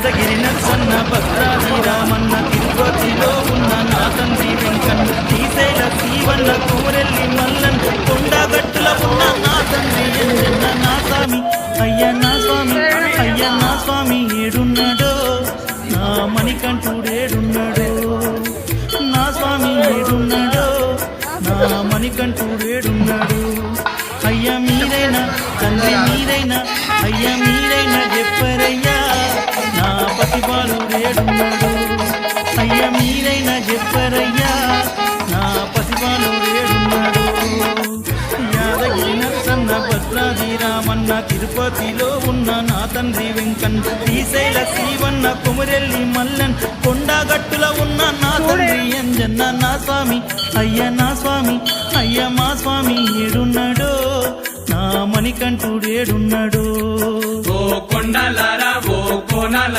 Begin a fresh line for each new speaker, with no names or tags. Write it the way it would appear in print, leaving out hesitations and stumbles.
యాదగిరి నరసన్న భద్రాద్రి రామన్న తిరుపతిలో ఉన్న నా తండ్రి వెంకన్న శ్రీశైల శివన్న కోరెల్లి మల్లన్న కొండగట్టుల ఉన్న నా తండ్రి ఎంజన్న నా స్వామి అయ్య నా స్వామి అయ్య నా స్వామి ఏడున్నాడో నా మణికంఠుడేడున్నాడో నా స్వామి ఏడున్నాడో నా మణికంఠుడేడున్నాడు అయ్య మీరైనా తండ్రి మీరైనా అయ్య మీరైనా చెప్పరయ్యా నా పసిబాలుడేడున్నాడు అయ్య మీరైనా చెప్పరయ్యా నా పసిబాలుడేడున్నాడు యాదగిరి నరసన్న భద్రాద్రి రామన్న తిరుపతిలో ఉన్న నా తండ్రి వెంకన్న శ్రీశైల శివన్న కొమురెల్లి మల్లన్ కొండగట్టుల ఉన్న నా తండ్రి అంజన్న నా స్వామి అయ్య నా స్వామి అయ్య మా స్వామి ఏడున్నాడో నా మణికంఠుడేడున్నాడో
ఓ కొండలారా ఓ కోనల